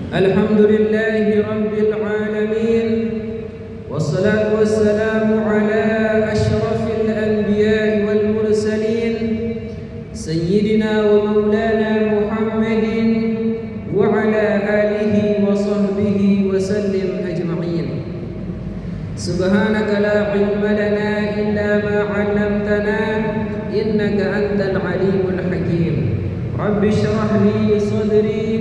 Alhamdulillahi Rabbil Alamin, wassalatu wassalamu ala ashrafil anbiya'i wal mursalin, sayyidina wa maulana Muhammadin wa ala alihi wa sahbihi wa sallim ajma'in. Subhanaka la ilma lana illa ma 'allamtana innaka antal alimul hakim. Rabbi shrah li sadri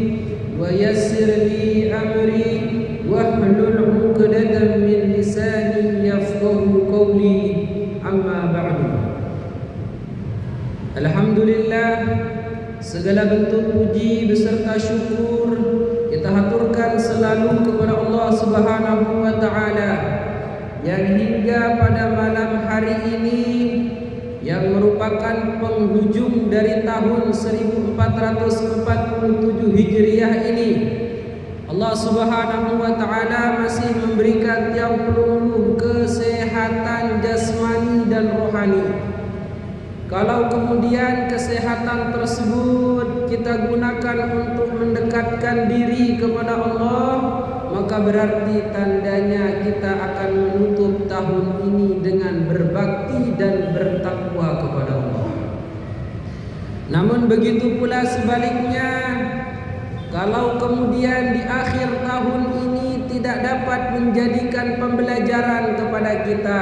wa yassir li amri wahlul 'uqdatam min lisani yafqahu qawli. Amma ba'du. Alhamdulillah, segala bentuk puji beserta syukur kita haturkan selalu kepada Allah Subhanahu wa taala yang hingga pada malam hari ini yang merupakan penghujung dari tahun 1447 Hijriah ini, Allah Subhanahu wa taala masih memberikan tiang pelunggu kesehatan jasmani dan rohani. Kalau kemudian kesehatan tersebut kita gunakan untuk mendekatkan diri kepada Allah, maka berarti tandanya kita akan menutup tahun ini dengan berbakti dan bertakwa kepada Allah. Namun begitu pula sebaliknya, kalau kemudian di akhir tahun ini tidak dapat menjadikan pembelajaran kepada kita,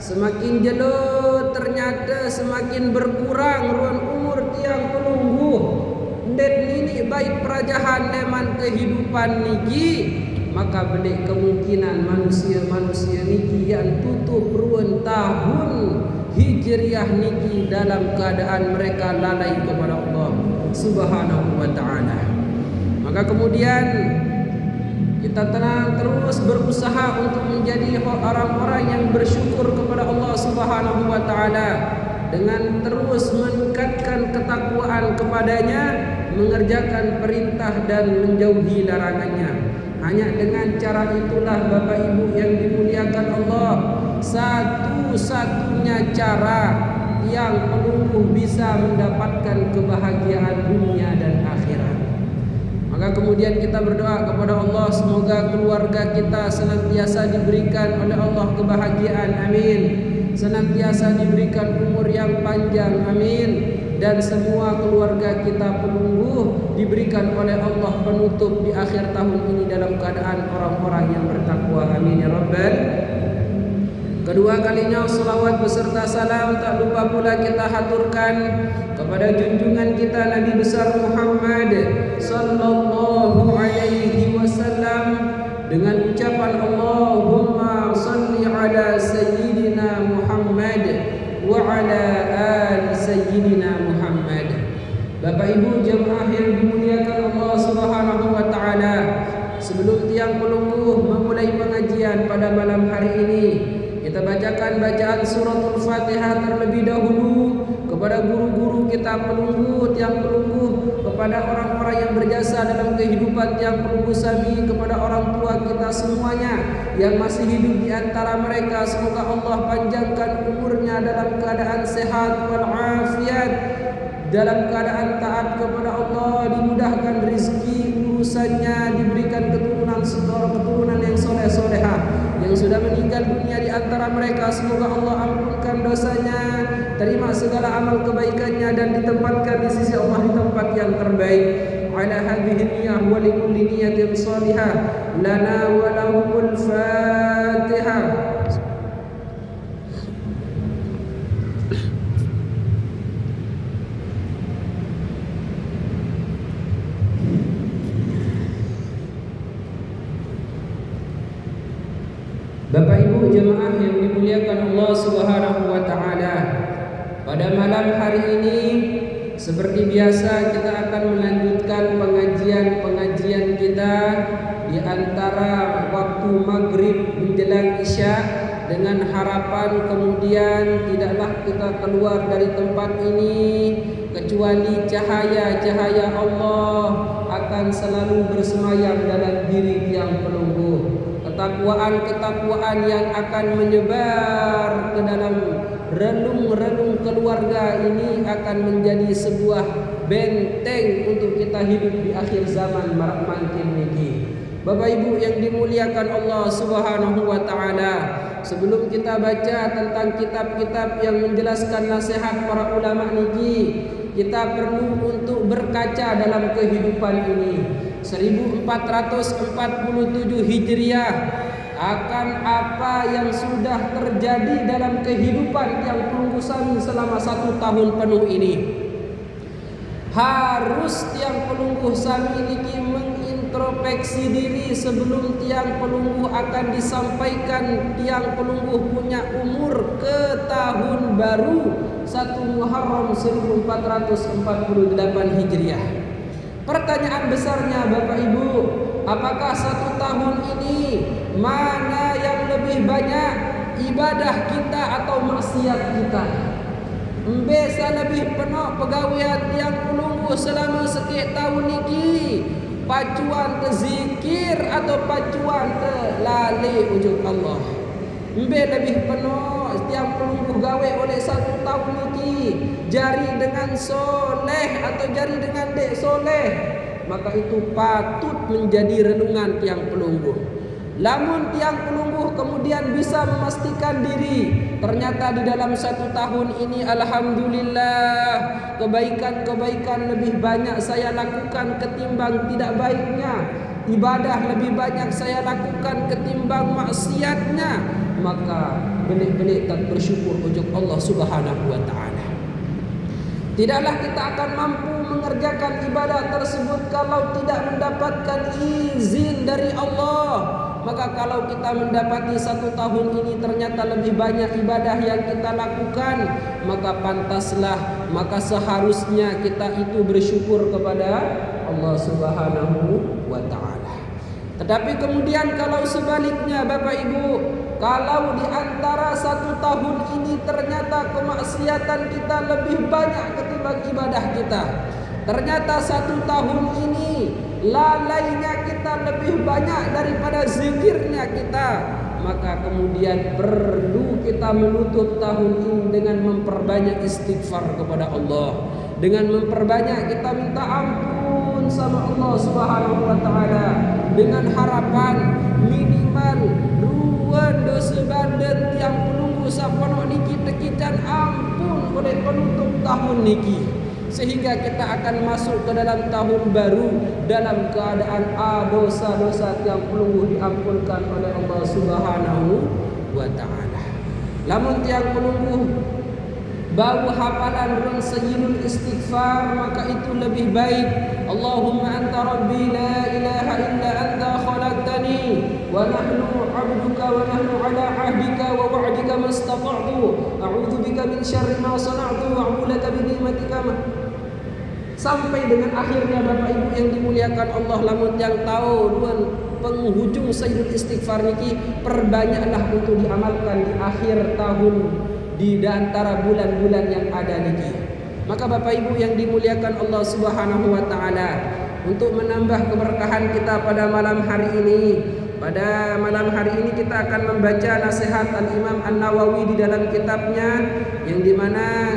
semakin jelo ternyata semakin berkurang ruang umur tiang pelunggu. Ndet nini baik perajahan leman kehidupan niki, maka belik kemungkinan manusia-manusia niki yang tutup ruang tahun Hijriah niki dalam keadaan mereka lalai kepada Allah Subhanahu wa taala. Maka kemudian kita tenang terus berusaha untuk menjadi orang-orang yang bersyukur kepada Allah Subhanahu wa taala dengan terus meningkatkan ketakwaan kepadanya, mengerjakan perintah dan menjauhi larangannya. Hanya dengan cara itulah Bapak Ibu yang dimuliakan Allah, satu-satunya cara yang pelunggu bisa mendapatkan kebahagiaan dunia dan akhirat. Maka kemudian kita berdoa kepada Allah, semoga keluarga kita senantiasa diberikan oleh Allah kebahagiaan, amin. Senantiasa diberikan umur yang panjang, amin. Dan semua keluarga kita pelunggu diberikan oleh Allah penutup di akhir tahun ini dalam keadaan orang-orang yang bertakwa, amin ya rabbal. Kedua kalinya salawat beserta salam tak lupa pula kita haturkan kepada junjungan kita Nabi besar Muhammad sallallahu alaihi wasallam dengan ucapan Allahumma salli ala sayyidina Muhammad wa ala ali sayyidina Muhammad. Bapak Ibu jemaah yang dimuliakan Allah Subhanahu wa taala, sebelum tiang pelunggu memulai pengajian pada malam hari ini, kita bacakan bacaan suratul Fatihah terlebih dahulu kepada guru-guru kita pelunggu, tiang pelunggu, kepada orang-orang yang berjasa dalam kehidupan tiang pelunggu sami, kepada orang tua kita semuanya yang masih hidup di antara mereka. Semoga Allah panjangkan umurnya dalam keadaan sehat walafiat, dalam keadaan taat kepada Allah, dimudahkan rezeki urusannya, diberikan keturunan yang soleh-solehah. Yang sudah meninggal dunia di antara mereka, semoga Allah ampunkan dosanya, terima segala amal kebaikannya dan ditempatkan di sisi Allah di tempat yang terbaik. Ala hadhihi niyyah wa li kulli niyyatin shalihah lana wa lahumul Fatihah. Bapak Ibu jemaah yang dimuliakan Allah Subhanahu wa taala, pada malam hari ini seperti biasa kita akan melanjutkan pengajian kita di antara waktu maghrib menjelang isya, dengan harapan kemudian tidaklah kita keluar dari tempat ini kecuali cahaya-cahaya Allah akan selalu bersemayam dalam diri tiang pelunggu. Ketakwaan yang akan menyebar ke dalam relung-relung keluarga ini akan menjadi sebuah benteng untuk kita hidup di akhir zaman marak mangkin niki. Bapak Ibu yang dimuliakan Allah Subhanahu wa taala, sebelum kita baca tentang kitab-kitab yang menjelaskan nasihat para ulama niki, kita perlu untuk berkaca dalam kehidupan ini. 1447 Hijriah, akan apa yang sudah terjadi dalam kehidupan yang Pelunggu Sami selama 1 tahun penuh ini. Harus tiang Pelunggu Sami niki mengintrospeksi diri sebelum tiang Pelunggu akan disampaikan tiang Pelunggu punya umur ke tahun baru 1 Muharram 1448 Hijriah. Pertanyaan besarnya Bapak Ibu, apakah 1 tahun ini mana yang lebih banyak ibadah kita atau maksiat kita? Biasa lebih penuh pegawaian tiang Pelunggu selama sekian tahun niki, pacuan te zikir atau pacuan te lali ujung Allah. Lebih penuh tiang Pelunggu gawe oleh 1 tahun niki, jari dengan soleh atau jari dengan dek soleh, maka itu patut menjadi renungan tiang Pelunggu. Lamun tiang Pelunggu kemudian bisa memastikan diri, ternyata di dalam 1 tahun ini alhamdulillah kebaikan-kebaikan lebih banyak saya lakukan ketimbang tidak baiknya, ibadah lebih banyak saya lakukan ketimbang maksiatnya, maka benih-benih tak bersyukur ujung Allah Subhanahu wa taala. Tidaklah kita akan mampu mengerjakan ibadah tersebut kalau tidak mendapatkan izin dari Allah. Maka kalau kita mendapati 1 tahun ini ternyata lebih banyak ibadah yang kita lakukan, maka pantaslah, maka seharusnya kita itu bersyukur kepada Allah Subhanahu wa taala. Tetapi kemudian kalau sebaliknya Bapak Ibu, kalau di antara 1 tahun ini ternyata kemaksiatan kita lebih banyak ketimbang ibadah kita, ternyata 1 tahun ini lalainya kita lebih banyak daripada zikirnya kita, maka kemudian perlu kita menutup tahun ini dengan memperbanyak istighfar kepada Allah, dengan memperbanyak kita minta ampun sama Allah Subhanahu wa taala, dengan harapan minimal ruan dosa badan tiang Pelunggu sapono niki tekican ampun oleh penutup tahun niki, sehingga kita akan masuk ke dalam tahun baru dalam keadaan dosa-dosa tiang Pelunggu diampunkan oleh Allah Subhanahu wa taala. Lamun tiang Pelunggu bau hafalan run sayyidul istighfar, maka itu lebih baik. Allahumma anta rabbi la ilaha illa anta khalaqtani wa nahnu 'abduka wa nahnu 'ala 'ahdika wa wa'dika mastata'tu a'udzu bika min syarri ma sana'tu wa a'udzu laka bi ni'matika sampai dengan akhirnya Bapak Ibu yang dimuliakan Allah. Lamun yang tahu ruan penghujung sayyidul istighfar niki perbanyaklah untuk diamalkan di akhir tahun di antara bulan-bulan yang ada niki. Maka Bapak Ibu yang dimuliakan Allah Subhanahu wa taala, untuk menambah keberkahan kita pada malam hari ini, pada malam hari ini kita akan membaca nasihat Al-Imam An-Nawawi di dalam kitabnya, yang dimana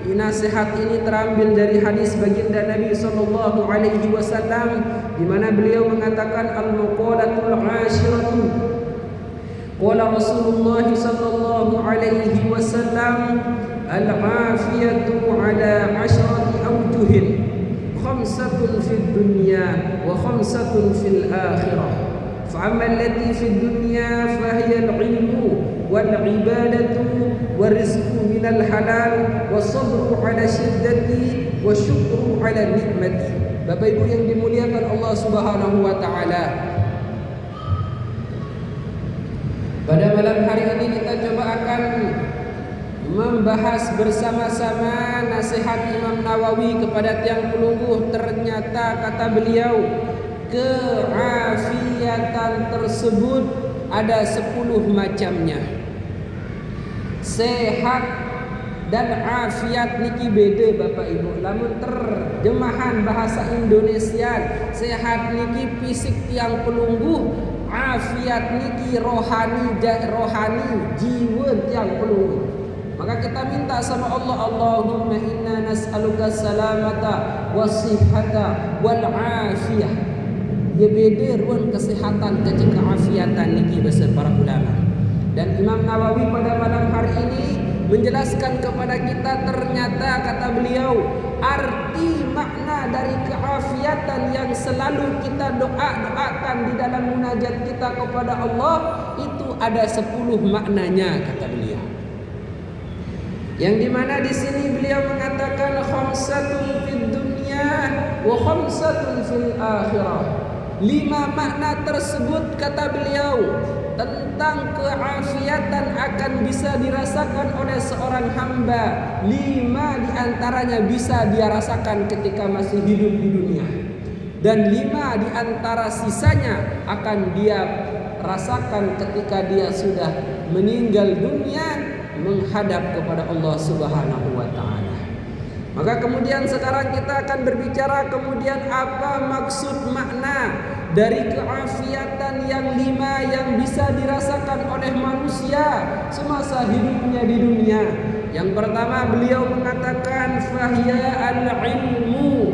nasihat ini terambil dari hadis baginda Nabi sallallahu alaihi wasallam, di mana beliau mengatakan al-muqalatul 'ashiratu qala Rasulullah sallallahu alaihi wasallam al-'afiyatu 'ala 'ashrati awjuhin khamsatun fid dunya wa khamsatun fil akhirah fa'amma allati fid dunya fahiya al-'ilmu wal 'ibadatu warizqu minal halal wasabru 'ala syiddati wasyukru 'ala nikmati. Bapak Ibu yang dimuliakan Allah Subhanahu wa taala, pada malam hari ini kita coba akan membahas bersama-sama nasihat Imam Nawawi kepada tiang Pelunggu. Ternyata kata beliau, keafiatan tersebut ada 10 macamnya. Sehat dan afiat niki beda Bapak Ibu. Lamun terjemahan bahasa Indonesia, sehat niki fisik tiang Pelunggu, afiat niki rohani jiwa tiang Pelunggu. Maka kita minta sama Allah, Allahumma inna nas'aluka salamata wasihhata wal afiyah. Dia beda ruang kesehatan ketika afiatan niki besar para ulama. Dan Imam Nawawi pada malam hari ini menjelaskan kepada kita, ternyata kata beliau, arti makna dari keafiatan yang selalu kita doakan di dalam munajat kita kepada Allah itu ada 10 maknanya kata beliau. Yang dimana di sini beliau mengatakan khamsatun fid dunya wa khamsatun fil akhirah. 5 makna tersebut kata beliau tentang keafiatan akan bisa dirasakan oleh seorang hamba. 5 diantaranya bisa dia rasakan ketika masih hidup di dunia, dan 5 diantara sisanya akan dia rasakan ketika dia sudah meninggal dunia menghadap kepada Allah Subhanahu wa ta'ala. Maka kemudian sekarang kita akan berbicara kemudian apa maksud makna dari keafiatan yang 5 yang bisa dirasakan oleh manusia semasa hidupnya di dunia. Yang pertama beliau mengatakan fahya al-ilmu.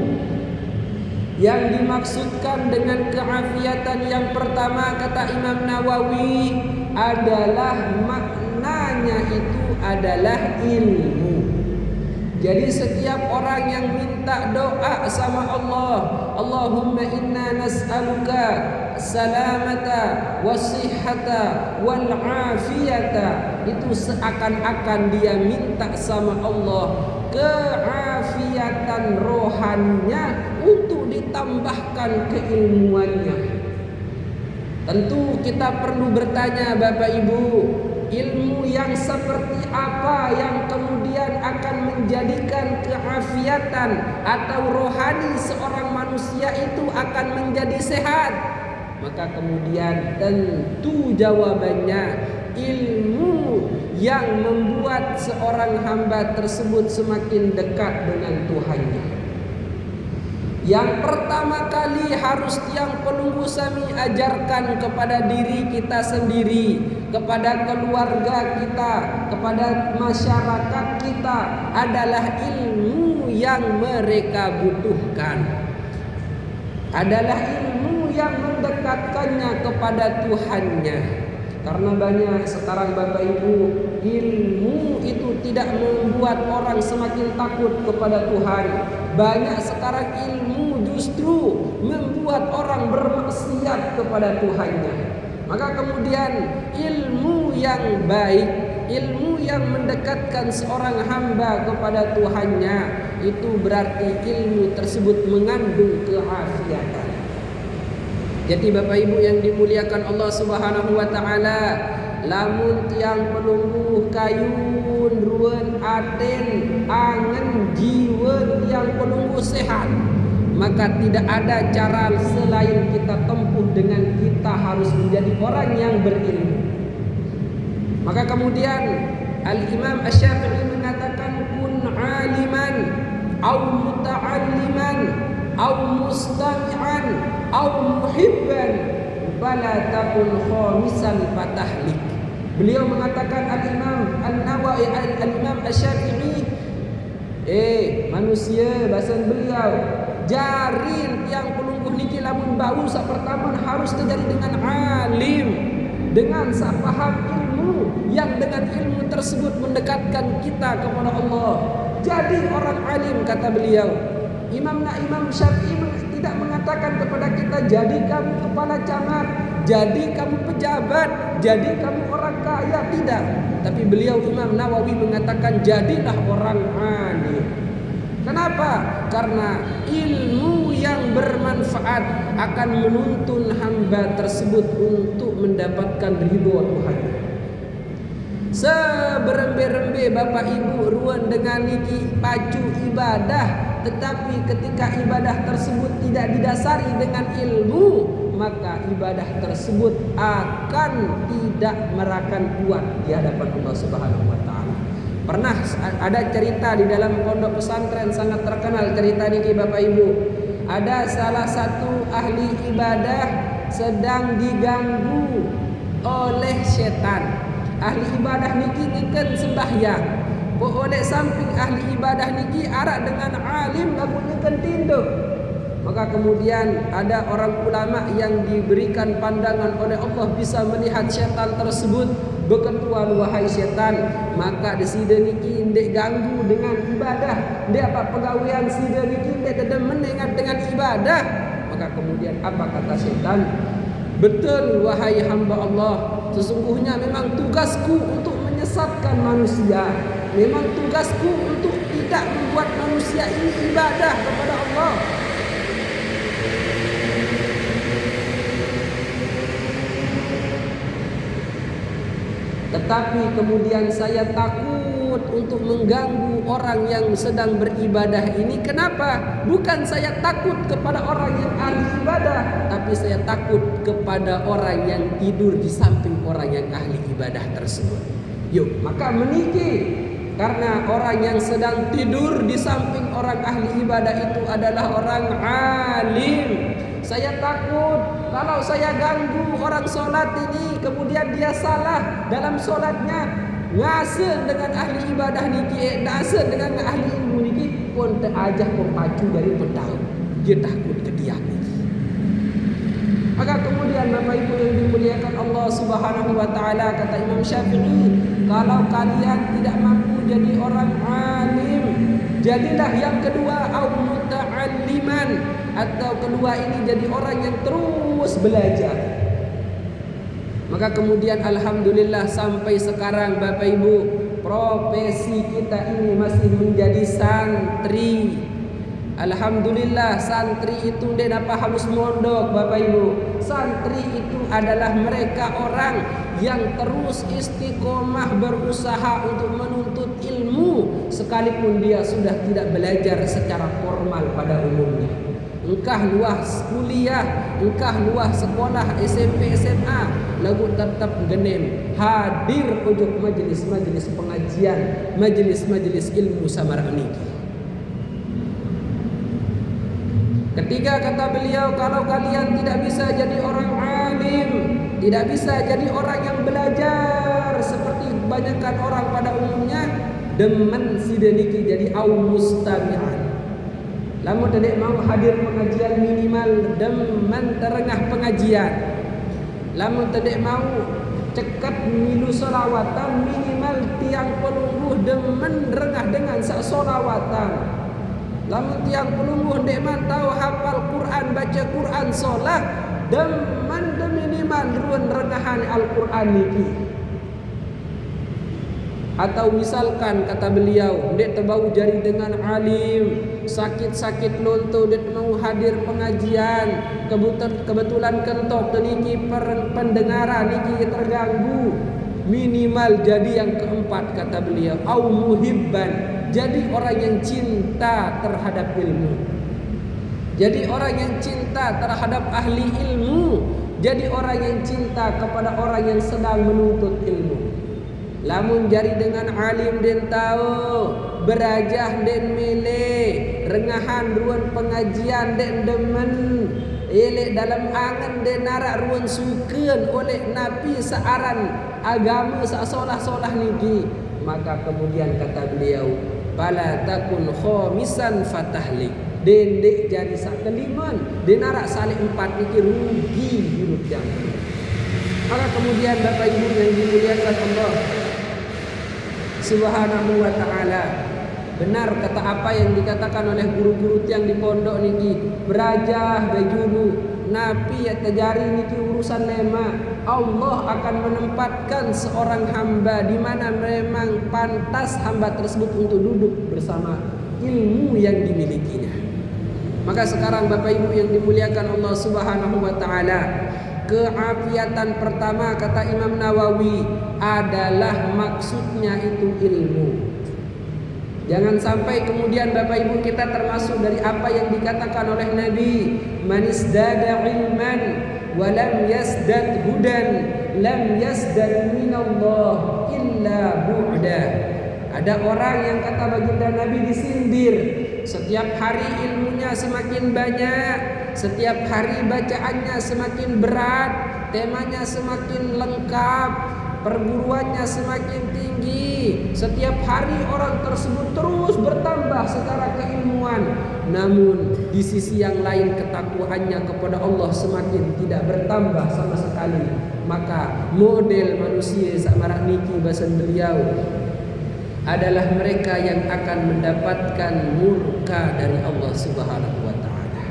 Yang dimaksudkan dengan keafiatan yang pertama kata Imam Nawawi adalah maknanya itu adalah ilmu. Jadi setiap orang yang minta doa sama Allah, Allahumma inna nas'aluka salamata wasihhata wal afiyata, itu seakan-akan dia minta sama Allah keafiatan rohaninya untuk ditambahkan keilmuannya. Tentu kita perlu bertanya Bapak Ibu, ilmu yang seperti apa yang kemudian akan menjadikan keafiatan atau rohani seorang manusia itu akan menjadi sehat? Maka kemudian tentu jawabannya ilmu yang membuat seorang hamba tersebut semakin dekat dengan Tuhannya. Yang pertama kali harus tiang penunggu sami ajarkan kepada diri kita sendiri, kepada keluarga kita, kepada masyarakat kita adalah ilmu yang mereka butuhkan. Adalah ilmu yang mendekatkannya kepada Tuhannya. Karena banyak sekarang Bapak Ibu, ilmu itu tidak membuat orang semakin takut kepada Tuhan. Banyak sekarang ilmu justru membuat orang bermaksiat kepada Tuhannya. Maka kemudian ilmu yang baik, ilmu yang mendekatkan seorang hamba kepada Tuhannya, itu berarti ilmu tersebut mengandung keafiatan. Jadi Bapak Ibu yang dimuliakan Allah Subhanahu wa taala, lamun tiang pelungguh kayun ruan aden angen jiwa tiang pelungguh sehat, maka tidak ada cara selain kita tempuh dengan kita harus menjadi orang yang berilmu. Maka kemudian Al-Imam Asy-Syafi'i mengatakan kun aliman au muta'alliman au mustami'an au muhibban fala takun khamisan fatahlik. Beliau mengatakan Al-Imam An-Nawawi, Al-Imam Asy-Syafi'i, manusia bahasa beliau jarin yang pelungguh niki lamun bau sak pertama harus terjadi dengan alim, dengan sapaham ilmu yang dengan ilmu tersebut mendekatkan kita kepada Allah. Jadi orang alim kata beliau. Imam Syafi'i tidak mengatakan kepada kita jadi kamu kepala camat, jadi kamu pejabat, jadi kamu orang kaya, tidak. Tapi beliau Imam Nawawi mengatakan jadilah orang alim. Kenapa? Karena ilmu yang bermanfaat akan menuntun hamba tersebut untuk mendapatkan ridho Tuhan. Seberembe-rembe Bapak Ibu ruan dengan niki pacu ibadah, tetapi ketika ibadah tersebut tidak didasari dengan ilmu, maka ibadah tersebut akan tidak merakan kuat di hadapan Allah Subhanahu wa taala. Pernah ada cerita di dalam pondok pesantren sangat terkenal cerita niki Bapak Ibu. Ada salah satu ahli ibadah sedang diganggu oleh setan. Ahli ibadah niki niken sembahyang. oleh samping ahli ibadah niki arak dengan alim lagunya kentindo. Maka kemudian ada orang ulama yang diberikan pandangan oleh Allah bisa melihat syaitan tersebut. Berketuan wahai syaitan, maka di sida niki ndek ganggu dengan ibadah, ndek apa pegawaian sida niki ndek demen dengan ibadah. Maka kemudian apa kata syaitan? Betul wahai hamba Allah, sesungguhnya memang tugasku untuk menyesatkan manusia, memang tugasku untuk tidak membuat manusia ini ibadah kepada Allah. Tetapi kemudian saya takut untuk mengganggu orang yang sedang beribadah ini. Kenapa? Bukan saya takut kepada orang yang ahli ibadah, tapi saya takut kepada orang yang tidur di samping orang yang ahli ibadah tersebut. Yuk, maka meniki. Karena orang yang sedang tidur di samping orang ahli ibadah itu adalah orang alim. Saya takut kalau saya ganggu orang solat ini, kemudian dia salah dalam solatnya, ngase dengan ahli ibadah niki, ngase dengan ahli ilmu niki, pun terajah pacu dari pedang. Dia takut ke dia. Maka kemudian Bapak Ibu yang dimuliakan Allah Subhanahu wa taala, kata Imam Syafi'i, kalau kalian tidak mampu jadi orang alim, jadilah yang kedua au muta'alliman, atau kedua ini jadi orang yang terus belajar. Maka kemudian alhamdulillah sampai sekarang Bapak Ibu, profesi kita ini masih menjadi santri. Alhamdulillah, santri itu dia dapat harus mondok Bapak Ibu. Santri itu adalah mereka orang yang terus istiqomah berusaha untuk menuntut ilmu sekalipun dia sudah tidak belajar secara formal pada umumnya. Engkah luas kuliah, engkah luas sekolah SMP SMA, lagu tetap genem hadir ujuk majelis-majelis pengajian, majelis-majelis ilmu samara niki. Ketiga kata beliau, kalau kalian tidak bisa jadi orang alim, tidak bisa jadi orang yang belajar seperti kebanyakan orang pada umumnya, demen sideniki jadi aum mustami'an. Lamun tidak mau hadir pengajian minimal demen terengah pengajian. Lamun tidak mau cekat milu solawatan minimal tiang pelungguh demen rengah dengan sak solawatan. Lamun tiang pelungguh ndek man tahu hafal Quran, baca Quran, solat, demen de minimal ruan rengahan Al-Quran niki. Atau misalkan kata beliau, ndek terbau jari dengan alim, sakit-sakit lonto ndek mau hadir pengajian, kebetulan kentok niki pendengaran niki terganggu, minimal jadi yang keempat kata beliau, au muhibban, jadi orang yang cinta terhadap ilmu. Jadi orang yang cinta terhadap ahli ilmu. Jadi orang yang cinta kepada orang yang sedang menuntut ilmu. Lamun jari dengan alim den tahu, berajah den mele, rengahan ruan pengajian den demen, elek dalam angan den narak ruan sukeun oleh napi searan agama seolah-olah niki. Maka kemudian kata beliau, fala takun khamisan fatahlik, dendek jadi sak keliman, denarak salik empat niki rugi hidup yang. Maka kemudian Bapak Ibu yang dimuliakan Allah Subhanahu wa taala, benar kata apa yang dikatakan oleh guru-guru yang di pondok niki, berajah bejulu napi terjari niki urusan lema. Allah akan menempatkan seorang hamba di mana memang pantas hamba tersebut untuk duduk bersama ilmu yang dimilikinya. Maka sekarang Bapak Ibu yang dimuliakan Allah Subhanahu wa taala, keafiatan pertama kata Imam Nawawi adalah maksudnya itu ilmu. Jangan sampai kemudian Bapak Ibu kita termasuk dari apa yang dikatakan oleh Nabi, man isdada ilman wa lam yasdad hudan lam yasdad minallah illa bu'da. Ada orang yang kata baginda Nabi disindir, setiap hari ilmunya semakin banyak, setiap hari bacaannya semakin berat, temanya semakin lengkap, perguruannya semakin tinggi. Setiap hari orang tersebut terus bertambah secara keilmuan. Namun di sisi yang lain ketakwaannya kepada Allah semakin tidak bertambah sama sekali. Maka model manusia samarak niki bahasa beliau adalah mereka yang akan mendapatkan murka dari Allah Subhanahu wa taala.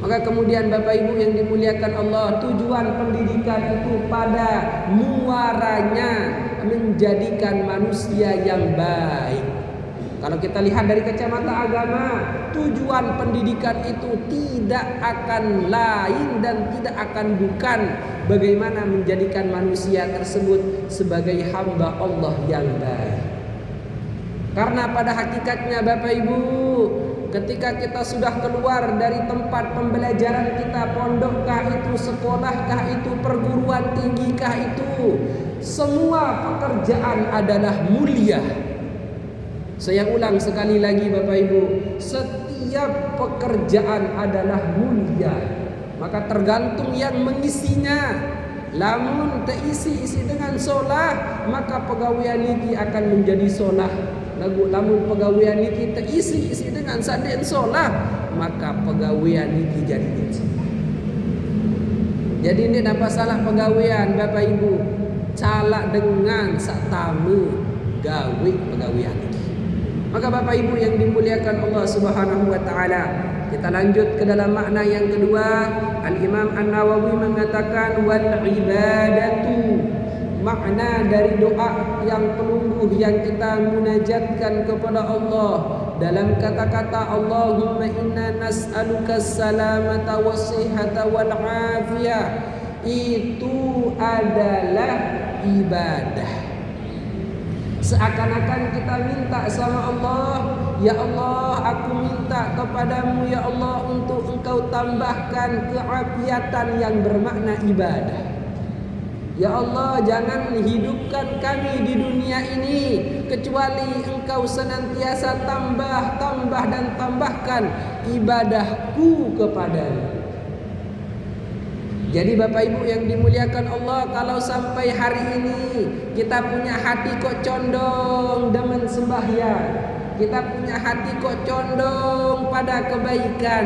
Maka kemudian Bapak Ibu yang dimuliakan Allah, tujuan pendidikan itu pada muaranya menjadikan manusia yang baik. Kalau kita lihat dari kacamata agama, tujuan pendidikan itu tidak akan lain dan tidak akan bukan bagaimana menjadikan manusia tersebut sebagai hamba Allah yang baik. Karena pada hakikatnya Bapak Ibu, ketika kita sudah keluar dari tempat pembelajaran kita, pondokkah itu, sekolahkah itu, perguruan tinggikah itu, semua pekerjaan adalah mulia. Saya ulang sekali lagi Bapak Ibu, setiap pekerjaan adalah mulia. Maka tergantung yang mengisinya. Lamun terisi dengan solah, maka pegawaian ini akan menjadi solah. Lamun pegawaian ini terisi dengan saden solah, maka pegawaian ini jadi solah. Jadi ini apa salah pegawaian Bapak Ibu? Calak dengan sak tamu gawe pegawaian ini. Maka Bapak Ibu yang dimuliakan Allah Subhanahu wa taala, kita lanjut ke dalam makna yang kedua. Al-Imam An-Nawawi mengatakan wal ibadatu, makna dari doa yang pelungguh yang kita munajatkan kepada Allah dalam kata-kata Allahumma inna nas'aluka salamata was-sihhata wal afiyah, itu adalah ibadah. Seakan-akan kita minta sama Allah, ya Allah, aku minta kepadamu ya Allah untuk engkau tambahkan keafiatan yang bermakna ibadah. Ya Allah, jangan hidupkan kami di dunia ini kecuali engkau senantiasa tambahkan ibadahku kepadamu. Jadi Bapak Ibu yang dimuliakan Allah, kalau sampai hari ini kita punya hati kok condong demen sembahyang, kita punya hati kok condong pada kebaikan,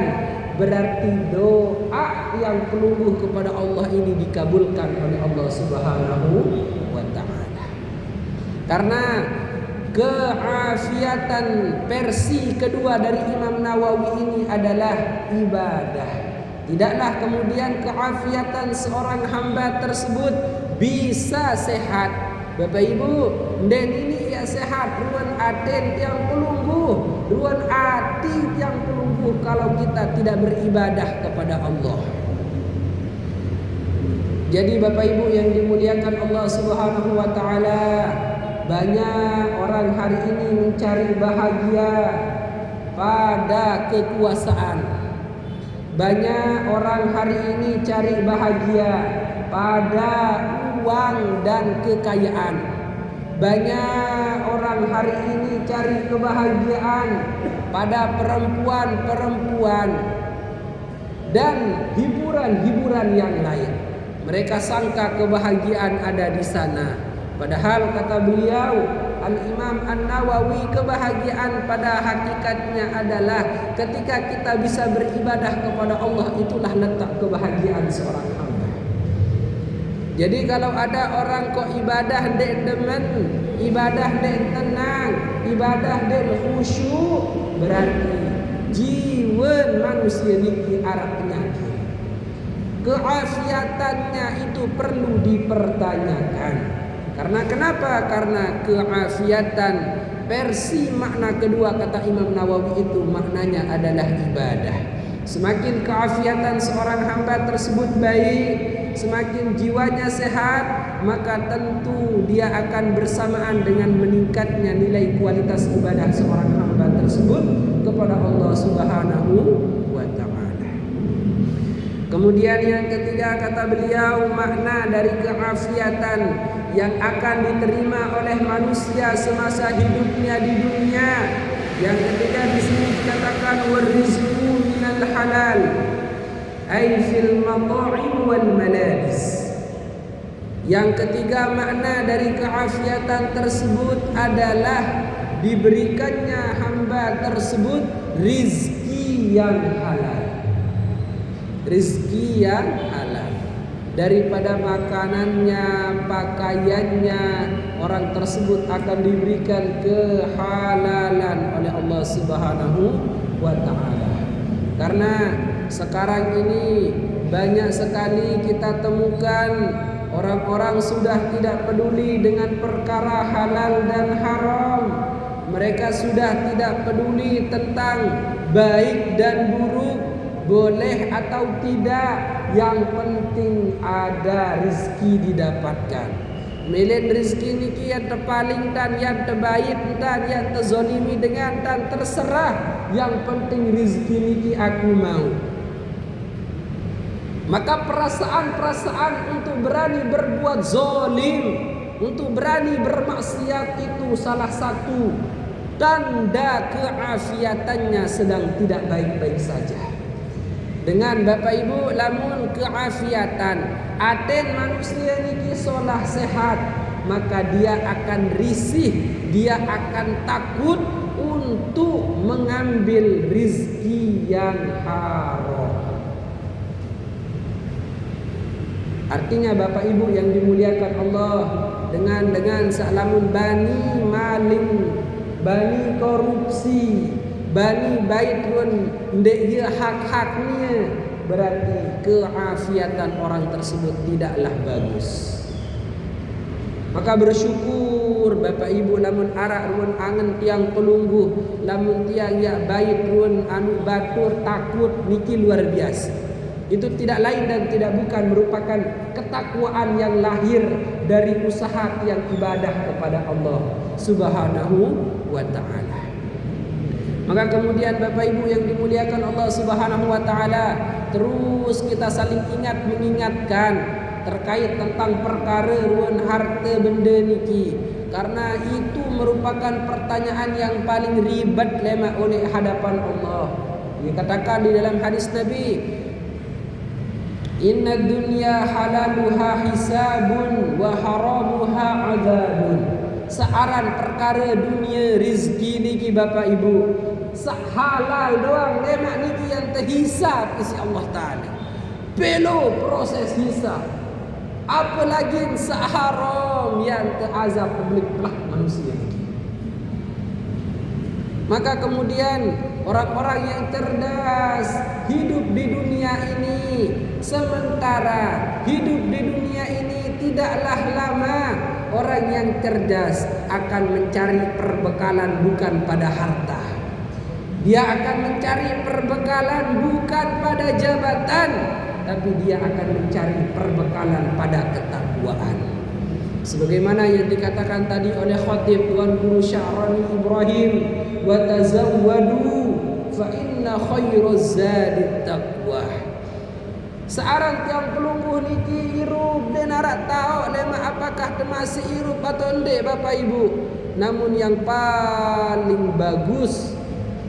berarti doa yang pelungguh kepada Allah ini dikabulkan oleh Allah Subhanahu wa taala. Karena keafiatan versi kedua dari Imam Nawawi ini adalah ibadah. Tidaklah kemudian keafiatan seorang hamba tersebut bisa sehat. Bapak Ibu, dan ini ya sehat, ruan aten yang pelungguh, ruan hati yang pelungguh kalau kita tidak beribadah kepada Allah. Jadi Bapak Ibu yang dimuliakan Allah Subhanahu wa taala, banyak orang hari ini mencari bahagia pada kekuasaan. Banyak orang hari ini cari bahagia pada uang dan kekayaan. Banyak orang hari ini cari kebahagiaan pada perempuan-perempuan dan hiburan-hiburan yang lain. Mereka sangka kebahagiaan ada di sana. Padahal kata beliau Al-Imam An-Nawawi, kebahagiaan pada hakikatnya adalah ketika kita bisa beribadah kepada Allah, itulah letak kebahagiaan seorang hamba. Jadi kalau ada orang kok ibadah dek demen, ibadah dek tenang, ibadah dek khusyuk, berarti jiwa manusia ini arah penyakit. Keafiatannya itu perlu dipertanyakan. Karena kenapa? Karena keafiatan versi makna kedua kata Imam Nawawi itu maknanya adalah ibadah. Semakin keafiatan seorang hamba tersebut baik, semakin jiwanya sehat, maka tentu dia akan bersamaan dengan meningkatnya nilai kualitas ibadah seorang hamba tersebut kepada Allah Subhanahu wa taala. Kemudian yang ketiga kata beliau, makna dari keafiatan yang akan diterima oleh manusia semasa hidupnya di dunia. Yang ketiga di sini dikatakan warizqu minal halal, ay fil mata'im wal malabis. Yang ketiga, makna dari keafiatan tersebut adalah diberikannya hamba tersebut rizki yang halal. Rizki yang halal. Daripada makanannya, pakaiannya, orang tersebut akan diberikan kehalalan oleh Allah Subhanahu wa ta'ala. Karena sekarang ini banyak sekali kita temukan orang-orang sudah tidak peduli dengan perkara halal dan haram. Mereka sudah tidak peduli tentang baik dan buruk, boleh atau tidak. Yang penting ada rizki didapatkan. Milih rizki niki yang terpaling dan yang terbaik dan yang terzolimi dengan dan terserah. Yang penting rizki niki aku mau. Maka perasaan-perasaan untuk berani berbuat zolim, untuk berani bermaksiat itu salah satu tanda keafiatannya sedang tidak baik-baik saja. Dengan Bapak Ibu lamun keafiatan, aten manusia niki solah sehat, maka dia akan risih, dia akan takut untuk mengambil rizki yang haram. Artinya Bapak Ibu yang dimuliakan Allah, dengan salamun bani maling, bani korupsi, bani bait pun ndek dia hak-haknya, berarti keafiatan orang tersebut tidaklah bagus. Maka bersyukur Bapak Ibu lamun arak ruan angen tiang pelungguh, lamun tiang ya bait ruan anu batur takut niki luar biasa. Itu tidak lain dan tidak bukan merupakan ketakwaan yang lahir dari usaha yang ibadah kepada Allah Subhanahu wa ta'ala. Maka kemudian Bapak Ibu yang dimuliakan Allah Subhanahu wa ta'ala, terus kita saling ingat mengingatkan terkait tentang perkara ruan harta benda niki, karena itu merupakan pertanyaan yang paling ribet lema oleh hadapan Allah. Dikatakan di dalam hadis Nabi, inna dunya halaluha hisabun wa haramuha azabun. Searan perkara dunia rizki niki Bapak Ibu halal doang, lemak niki yang terhisab isi Allah Ta'ala. Belo proses hisab, apalagi seharam yang terazab publik pelak manusia niki. Maka kemudian orang-orang yang cerdas hidup di dunia ini, sementara hidup di dunia ini tidaklah lama. Orang yang cerdas akan mencari perbekalan bukan pada harta. Dia akan mencari perbekalan bukan pada jabatan, tapi dia akan mencari perbekalan pada ketakwaan. Sebagaimana yang dikatakan tadi oleh khatib Tuan Guru Sya'rani Ibrahim, wa tazawwadu fa inna khairaz zadit taqwa. Searang tiang pelungguh niki irup dan arak tahu lema apakah termasuk irup atau endek Bapak Ibu. Namun yang paling bagus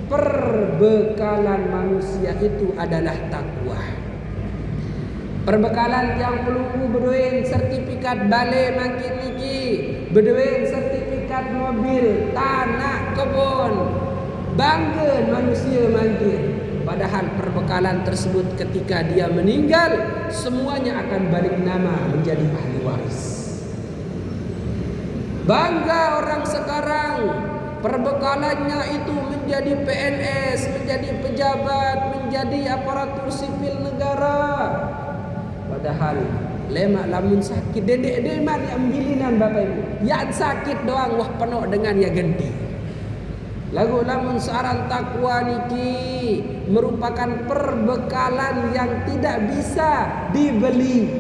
perbekalan manusia itu adalah takwa. Perbekalan tiang pelungguh berduin sertifikat balai makin niki, berduin sertifikat mobil, tanah, kebun, bangga manusia makin. Padahal perbekalan tersebut ketika dia meninggal semuanya akan balik nama menjadi ahli waris. Bangga orang sekarang perbekalannya itu menjadi PNS, menjadi pejabat, menjadi aparatur sipil negara. Padahal lemak lamun sakit dedek deman ambilinan Bapak Ibu. Yang sakit doang wah penuh dengan ya genti. Lagu lamun searan takwa niki merupakan perbekalan yang tidak bisa dibeli.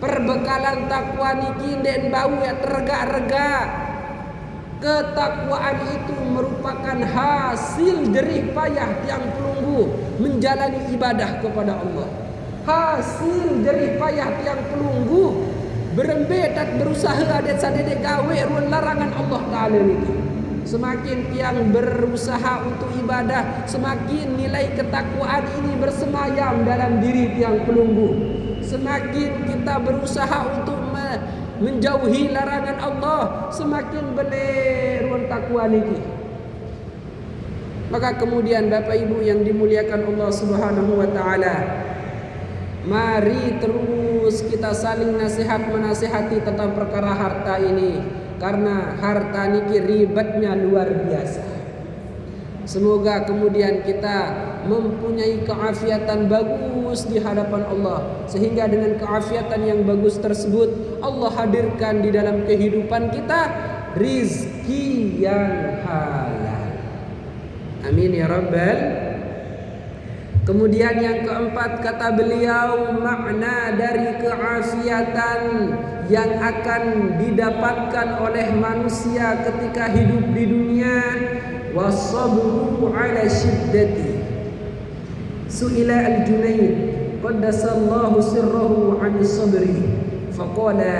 Perbekalan takwa niki den bau ya terega-rega. Ketakwaan itu merupakan hasil jerih payah tiang pelungguh menjalani ibadah kepada Allah. Hasil jerih payah tiang pelungguh berembet dan berusaha adet sadedek gawe ruan larangan Allah Ta'ala niki. Semakin tiang berusaha untuk ibadah, semakin nilai ketakwaan ini bersemayam dalam diri tiang pelungguh. Semakin kita berusaha untuk menjauhi larangan Allah, semakin beler takwa niki. Maka kemudian Bapak Ibu yang dimuliakan Allah Subhanahu wa taala, mari terus kita saling menasihati tentang perkara harta ini, karena harta niki ribetnya luar biasa. Semoga kemudian kita mempunyai keafiatan bagus di hadapan Allah, sehingga dengan keafiatan yang bagus tersebut Allah hadirkan di dalam kehidupan kita rizki yang halal. Amin ya rabbal. Kemudian yang keempat, kata beliau, makna dari keafiatan yang akan didapatkan oleh manusia ketika hidup di dunia, wasabru ala syiddati. Su'ila al-Junayd qaddasallahu sirrahu 'an sabri faqala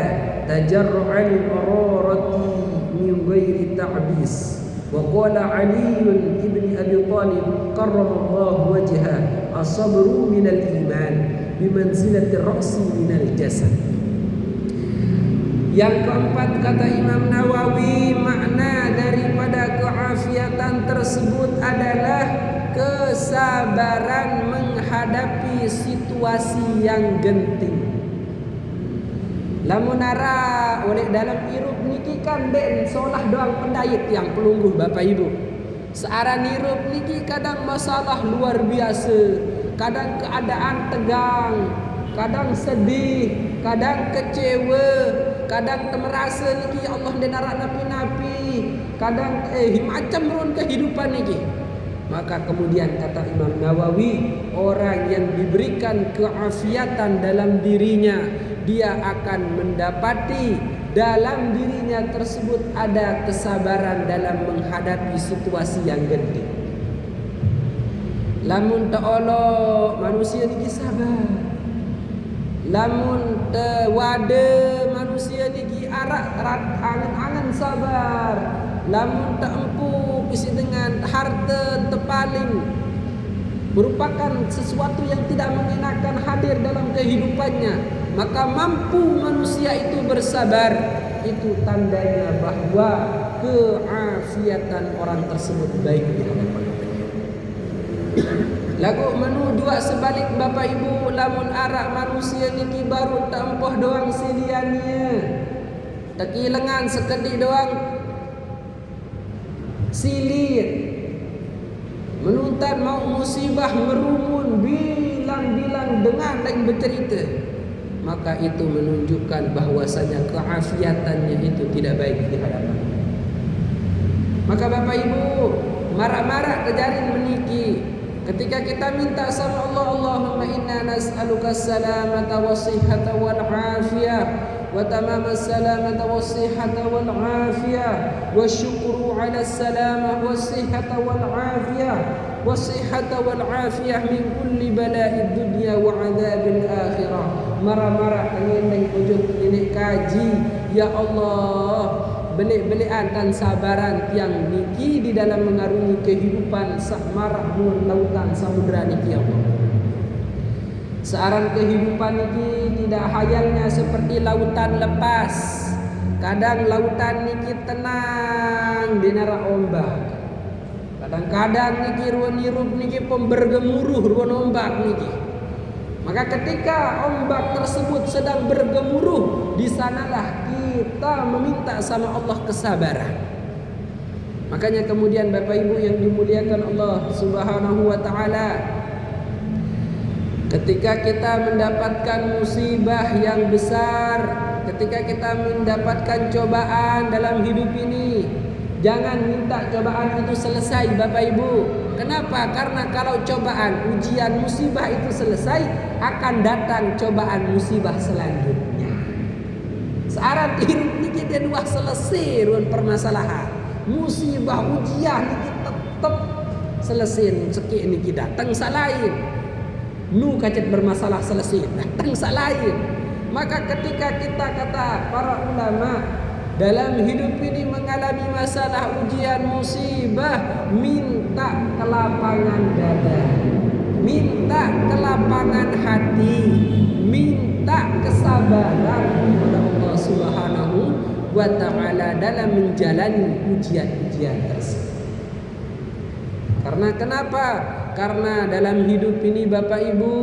tajarru' al-mararati min ghairi ta'bis. Wa qala Ali ibn Abi Thalib karramallahu wajhahu as-sabru min al-iman bimanzilati ar-ra'si min al-jasad. Yang keempat, kata Imam Nawawi, makna daripada keafiatan tersebut adalah kesabaran menghadapi situasi yang genting. Lamun ara oleh dalam hirup niki kan den solah doang pendayit yang pelungguh Bapak Ibu. Searan hirup niki kadang masalah luar biasa, kadang keadaan tegang, kadang sedih, kadang kecewa, kadang merasa niki Allah denara napi-napi, kadang macam ron kehidupan niki. Maka kemudian kata Imam Nawawi, orang yang diberikan keafiatan dalam dirinya, dia akan mendapati dalam dirinya tersebut ada kesabaran dalam menghadapi situasi yang genting. Lamun ta'ala manusia niki sabar, lamun wade manusia niki arak angan-angan sabar, lamun tak empuk isi dengan harta terpaling, merupakan sesuatu yang tidak mengenakan hadir dalam kehidupannya, maka mampu manusia itu bersabar. Itu tandanya bahwa keafiatan orang tersebut baik di hadapan Allah. Lagu menu dua sebalik Bapak Ibu, lamun arak manusia niki baru tak empoh doang siliannya, taki lengan sekedik doang silit, menuntan mau musibah merumun bilang-bilang dengan lain bercerita, maka itu menunjukkan bahwasanya keafiatannya itu tidak baik di hadapan. Maka Bapak Ibu, marak-marak kejarin meniki. Ketika kita minta sama Allah, Allahumma inna nas'aluka as-salamata was-sihhata wal-'afiyah wa tamama as-salamata was-sihhata wal-'afiyah wa syukru 'ala as-salamah was-sihhata wal-'afiyah was-sihhata wal-'afiyah min kulli bala'id dunya wa 'adzabil akhirah. Marah-marah pengen ujung ini kaji, ya Allah, belik-belikan dan sabaran tiang niki di dalam mengarungi kehidupan sak marah mun lautan samudra niki ya Allah. Searan kehidupan niki tidak hayalnya seperti lautan lepas. Kadang lautan niki tenang di nara ombak. Kadang-kadang niki ruan hirup niki bergemuruh ruan ombak niki. Maka ketika ombak tersebut sedang bergemuruh, di sanalah kita meminta sama Allah kesabaran. Makanya kemudian Bapak Ibu yang dimuliakan Allah Subhanahu wa taala, ketika kita mendapatkan musibah yang besar, ketika kita mendapatkan cobaan dalam hidup ini, jangan minta cobaan itu selesai Bapak Ibu. Kenapa? Karena kalau cobaan, ujian, musibah itu selesai, akan datang cobaan musibah selanjutnya. Searat hidup ni kita dua selesai ruang permasalahan, musibah, ujian ni kita tetap selesai. Sekik ni kita datang salain, nu kacet bermasalah selesai, datang salain. Maka ketika kita kata para ulama, dalam hidup ini mengalami masalah, ujian, musibah, minta kelapangan dada, minta kelapangan hati, minta kesabaran kepada Allah Subhanahu wa ta'ala dalam menjalani ujian-ujian tersebut. Karena kenapa? Karena dalam hidup ini Bapak Ibu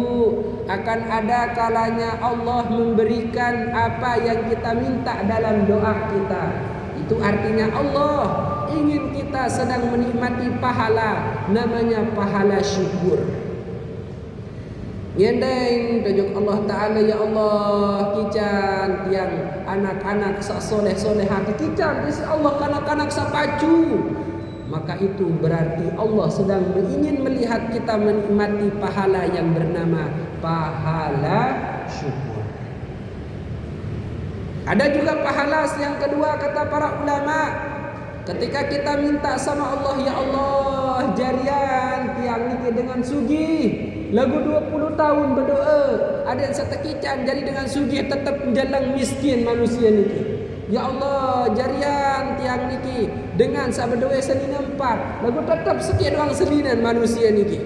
akan ada kalanya Allah memberikan apa yang kita minta dalam doa kita. Itu artinya Allah ingin kita sedang menikmati pahala, namanya pahala syukur. Ngendeng tajuk Allah Ta'ala, ya Allah kican tiang anak-anak sak soleh-soleh hati kican isi Allah kanak-kanak sak pacu. Maka itu berarti Allah sedang ingin melihat kita menikmati pahala yang bernama pahala syukur. Ada juga pahala yang kedua kata para ulama, ketika kita minta sama Allah, ya Allah jarian tiang niki dengan sugih lagu 20 tahun berdoa ada yang setekican jadi dengan sugih tetap menjalang miskin manusia niki. Ya Allah jarian tiang niki dengan saberdoa senin 4 lagu tetap sekian doang selinan manusia niki.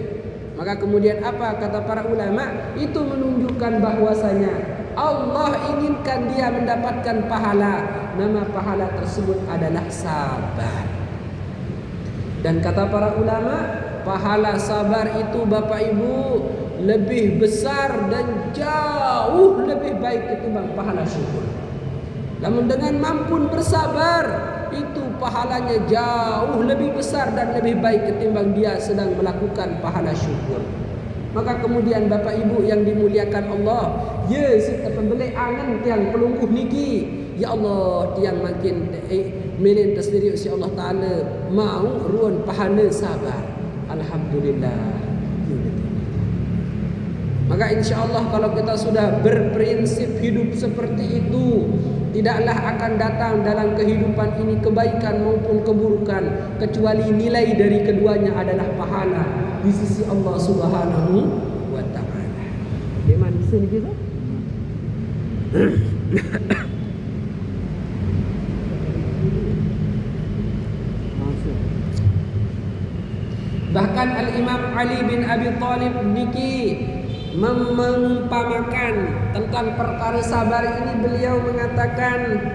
Maka kemudian apa kata para ulama? Itu menunjukkan bahwasanya Allah inginkan dia mendapatkan pahala. Nama pahala tersebut adalah sabar. Dan kata para ulama, pahala sabar itu Bapak Ibu lebih besar dan jauh lebih baik ketimbang pahala syukur. Namun dengan mampu bersabar, itu pahalanya jauh lebih besar dan lebih baik ketimbang dia sedang melakukan pahala syukur. Maka kemudian Bapak Ibu yang dimuliakan Allah, ya si pembeli angan tiang pelungkuh niki, ya Allah tiang makin milin tersendiri si Allah Ta'ala mau ruan pahala sabar. Alhamdulillah. Maka insya Allah kalau kita sudah berprinsip hidup seperti itu, tidaklah akan datang dalam kehidupan ini kebaikan maupun keburukan, kecuali nilai dari keduanya adalah pahala di sisi Allah Subhanahu wa Ta'ala. Bagaimana di sini kita? Bahkan Al-Imam Ali bin Abi Thalib niki mengumpamakan tentang perkara sabar ini, beliau mengatakan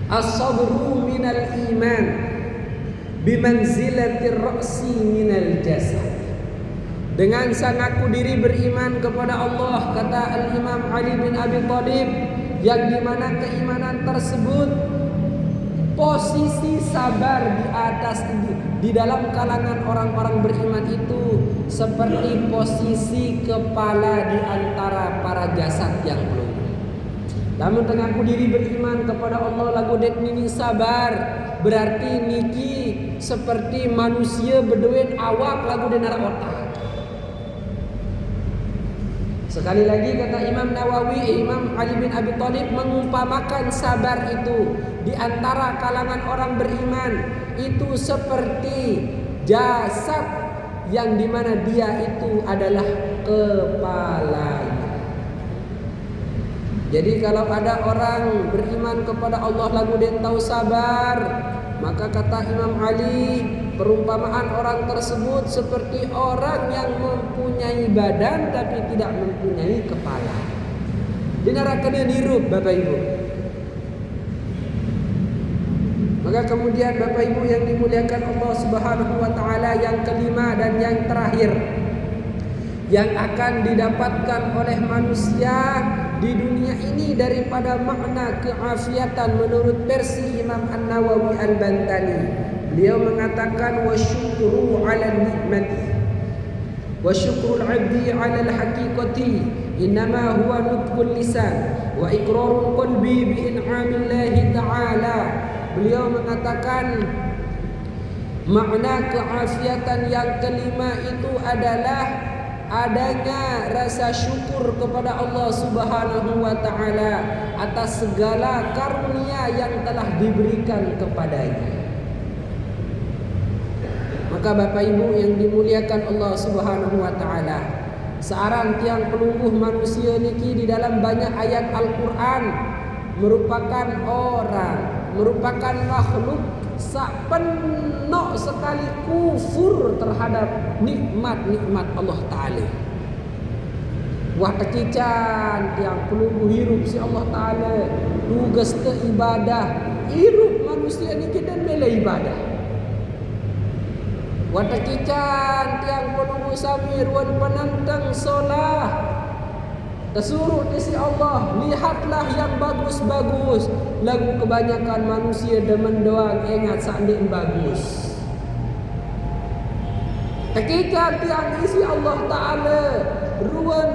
as-sabru minal iman bimanzilatir ra'si minal jasad. Dengan sangaku diri beriman kepada Allah, kata Al-Imam Ali bin Abi Thalib, yang dimana keimanan tersebut posisi sabar di atas di dalam kalangan orang-orang beriman itu seperti posisi kepala di antara para jasad yang belum. Namun tengahku diri beriman kepada Allah lagu det nini sabar, berarti niki seperti manusia berduit awak lagu denar otak. Sekali lagi kata Imam Nawawi, Imam Ali bin Abi Thalib mengumpamakan sabar itu di antara kalangan orang beriman itu seperti jasad yang dimana dia itu adalah kepalanya. Jadi kalau ada orang beriman kepada Allah lagu dia tahu sabar, maka kata Imam Ali, perumpamaan orang tersebut seperti orang yang mempunyai badan tapi tidak mempunyai kepala. Dinarakannya nirup Bapak Ibu. Maka kemudian Bapak Ibu yang dimuliakan Allah Subhanahu wa Ta'ala, yang kelima dan yang terakhir yang akan didapatkan oleh manusia di dunia ini daripada makna keafiatan menurut versi Imam An-Nawawi Al-Bantani, beliau mengatakan wasyukru 'ala nikmati wa syukrul 'abdi 'ala al-haqiqati innama huwa nutqul lisan wa iqrarul qalbi bi in'amillahi ta'ala. Beliau mengatakan makna keafiatan yang kelima itu adalah adanya rasa syukur kepada Allah Subhanahu wa Ta'ala atas segala karunia yang telah diberikan kepadanya. Maka Bapak Ibu yang dimuliakan Allah Subhanahu wa Ta'ala, searang tiang pelungguh manusia niki di dalam banyak ayat Al-Quran merupakan orang, merupakan makhluk sak penuh sekali kufur terhadap nikmat-nikmat Allah Ta'ala. Wah tekican tiang pelunggu hirup si Allah Ta'ala tugas te ibadah hirup manusia ni kita mela ibadah. Wah tekican tiang pelunggu samir wan penantang solah tersuruh di si Allah lihatlah yang bagus-bagus. Lagu kebanyakan manusia demen doang ingat sandi bagus. Tekican tiang isi Allah Ta'ala ruan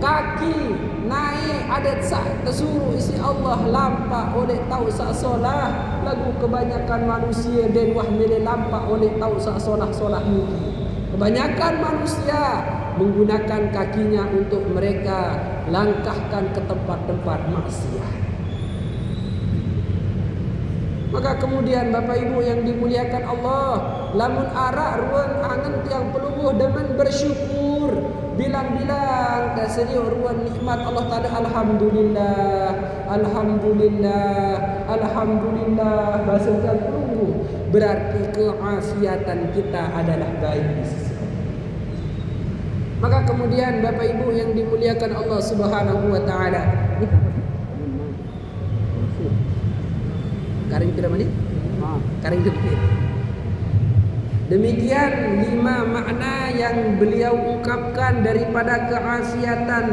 kaki naik adat sah tersuruh isi Allah lampak oleh tahu sak solah. Lagu kebanyakan manusia dan wah mele lampak oleh tahu sak solah ni. Kebanyakan manusia menggunakan kakinya untuk mereka langkahkan ke tempat-tempat maksiat. Maka kemudian Bapak Ibu yang dimuliakan Allah, lamun arak ruan angen tiang pelungguh demen bersyukur, bilang-bilang tasriu ruan nikmat Allah Ta'ala alhamdulillah, alhamdulillah, alhamdulillah. Bahasa tiang pelungguh berarti keafiatan kita adalah baik di sisi Allah. Maka kemudian Bapak Ibu yang dimuliakan Allah Subhanahu wa Ta'ala, karing tidak mani? Karing tidak. Demikian 5 makna yang beliau ungkapkan daripada keafiatan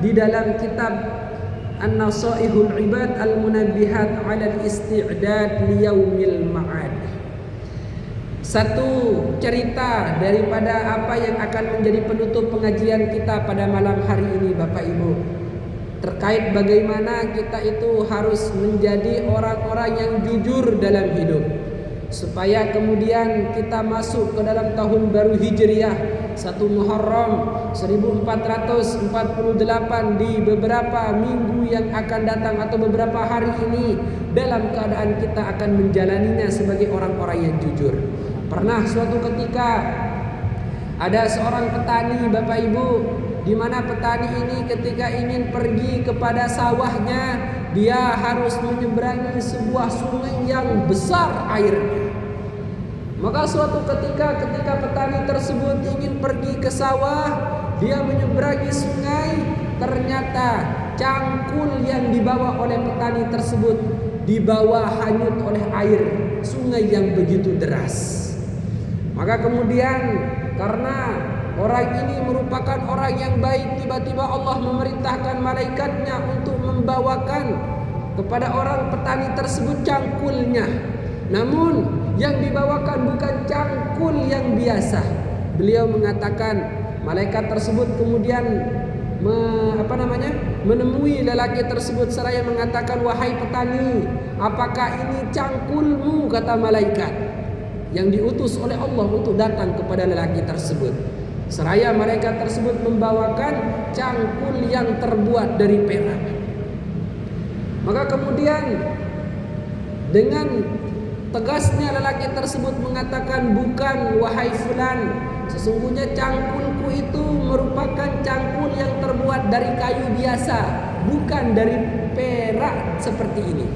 di dalam kitab An-Nasaihul Ibad Al-Munabbihat 'ala al-Isti'dad li Yaumil Ma'ad. Satu cerita daripada apa yang akan menjadi penutup pengajian kita pada malam hari ini Bapak Ibu, terkait bagaimana kita itu harus menjadi orang-orang yang jujur dalam hidup, supaya kemudian kita masuk ke dalam tahun baru Hijriah 1 Muharram 1448 di beberapa minggu yang akan datang atau beberapa hari ini dalam keadaan kita akan menjalaninya sebagai orang-orang yang jujur. Pernah suatu ketika ada seorang petani Bapak Ibu, di mana petani ini ketika ingin pergi kepada sawahnya, dia harus menyeberangi sebuah sungai yang besar airnya. Maka suatu ketika petani tersebut ingin pergi ke sawah, dia menyeberangi sungai, ternyata cangkul yang dibawa oleh petani tersebut dibawa hanyut oleh air sungai yang begitu deras. Maka kemudian karena orang ini merupakan orang yang baik, tiba-tiba Allah memerintahkan malaikatnya untuk membawakan kepada orang petani tersebut cangkulnya. Namun yang dibawakan bukan cangkul yang biasa. Beliau mengatakan, malaikat tersebut kemudian menemui lelaki tersebut seraya mengatakan, wahai petani, apakah ini cangkulmu? Kata malaikat yang diutus oleh Allah untuk datang kepada lelaki tersebut. Seraya malaikat tersebut membawakan cangkul yang terbuat dari perak. Maka kemudian dengan tegasnya lelaki tersebut mengatakan, bukan wahai fulan, sesungguhnya cangkulku itu merupakan cangkul yang terbuat dari kayu biasa, bukan dari perak seperti ini.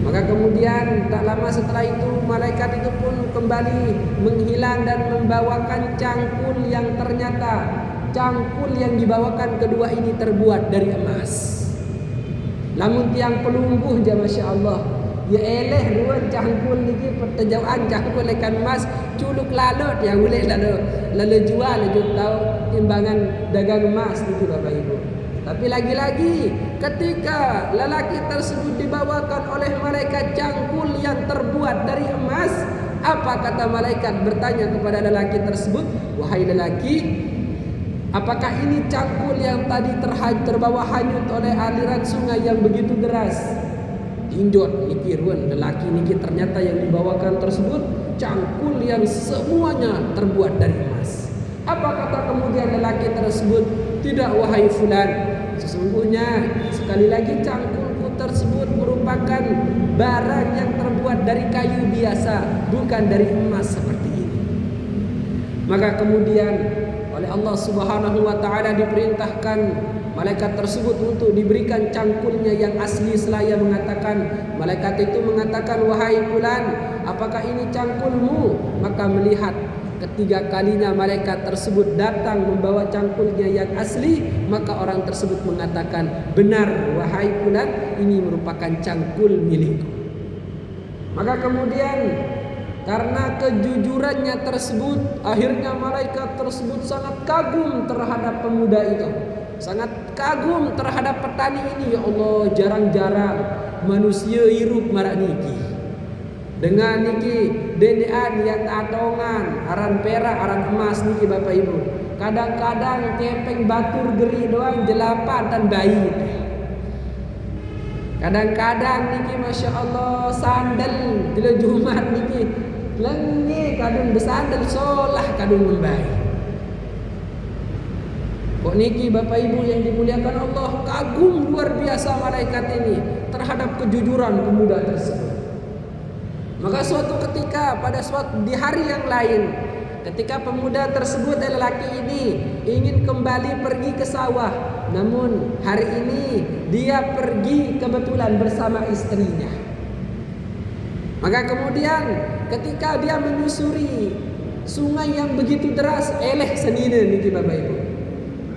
Maka kemudian tak lama setelah itu malaikat itu pun kembali menghilang dan membawakan cangkul yang ternyata cangkul yang dibawakan kedua ini terbuat dari emas. Lamun tiang pelungguh je Masya Allah, ya eleh ruan cangkul niki pertejauan cangkul ikan emas culuk lalot yang boleh lalu jual tahu timbangan dagang emas niki Bapak Ibu. Tapi lagi-lagi ketika lelaki tersebut dibawakan oleh malaikat cangkul yang terbuat dari emas, apa kata malaikat bertanya kepada lelaki tersebut, wahai lelaki, apakah ini cangkul yang tadi terbawa hanyut oleh aliran sungai yang begitu deras? Tinjot niki ruan lelaki niki, ternyata yang dibawakan tersebut cangkul yang semuanya terbuat dari emas. Apa kata kemudian lelaki tersebut? Tidak wahai fulan, sesungguhnya sekali lagi cangkulku tersebut merupakan barang yang terbuat dari kayu biasa, bukan dari emas seperti ini. Maka kemudian oleh Allah Subhanahu wa Ta'ala diperintahkan malaikat tersebut untuk diberikan cangkulnya yang asli. Selaya mengatakan, malaikat itu mengatakan, wahai fulan, apakah ini cangkulmu? Maka melihat ketiga kalinya malaikat tersebut datang membawa cangkulnya yang asli, maka orang tersebut mengatakan, benar wahai fulan, ini merupakan cangkul milikku. Maka kemudian karena kejujurannya tersebut, akhirnya malaikat tersebut sangat kagum terhadap pemuda itu, sangat kagum terhadap petani ini. Ya Allah, jarang-jarang manusia hirup marak niki dengan niki dendean yang atongan aran perak aran emas niki Bapak Ibu. Kadang-kadang kepeng batur geri doang jelapan dan bayi. Kadang-kadang niki Masya Allah sandal bila Jumat niki lengi kadung bersandal solah kadung membayi. Kok niki Bapak Ibu yang dimuliakan Allah, kagum luar biasa malaikat ini terhadap kejujuran pemuda tersebut. Maka suatu ketika di hari yang lain, ketika pemuda tersebut lelaki ini ingin kembali pergi ke sawah, namun hari ini dia pergi kebetulan bersama istrinya. Maka kemudian ketika dia menyusuri sungai yang begitu deras, eleh senina niki Bapak Ibu.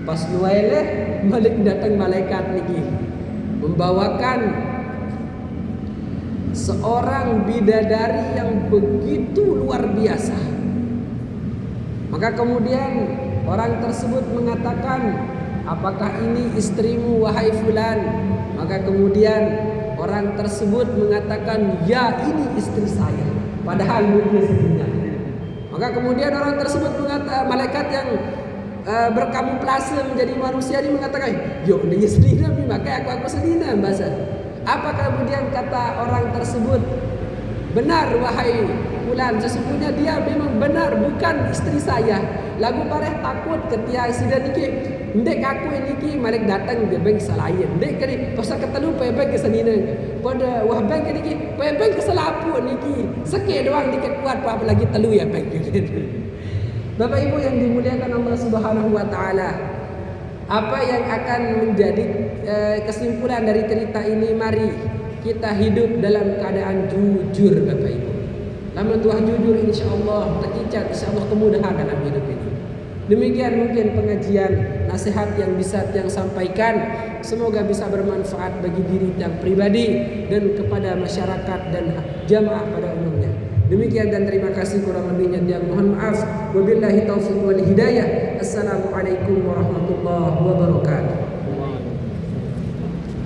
Pas nueleh balik datang malaikat niki membawakan seorang bidadari yang begitu luar biasa. Maka kemudian orang tersebut mengatakan, apakah ini istrimu wahai fulan? Maka kemudian orang tersebut mengatakan, ya ini istri saya. Padahal dia sedina. Maka kemudian orang tersebut mengatakan, malaikat yang berkamuflase menjadi manusia ini mengatakan, yo dia sedina, maka aku sedina bahasa. Apa kemudian kata orang tersebut? Benar wahai fulan, sesungguhnya dia memang benar, bukan istri saya. Lagu pareh takut ketika sudah niki, ndek aku niki malik datang dia beng salayan. Ndek kali pasal ketelu pebeng ke senina. Pada wah beng niki, pebeng ke selapu niki. Seke doang dikit kuat apa lagi telu ya beng. Bapak Ibu yang dimuliakan Allah Subhanahu wa taala, apa yang akan menjadi kesimpulan dari cerita ini? Mari kita hidup dalam keadaan jujur Bapak Ibu. Lama Tuhan jujur, insya Allah terkicat, insya Allah kemudahan dalam hidup ini. Demikian mungkin pengajian nasihat yang bisa yang sampaikan. Semoga bisa bermanfaat bagi diri yang pribadi dan kepada masyarakat dan jamaah pada umumnya. Demikian dan terima kasih, kurang lebihnya yang mohon maaf. Wabillahi taufiq wal hidayah. Assalamualaikum warahmatullahi wabarakatuh.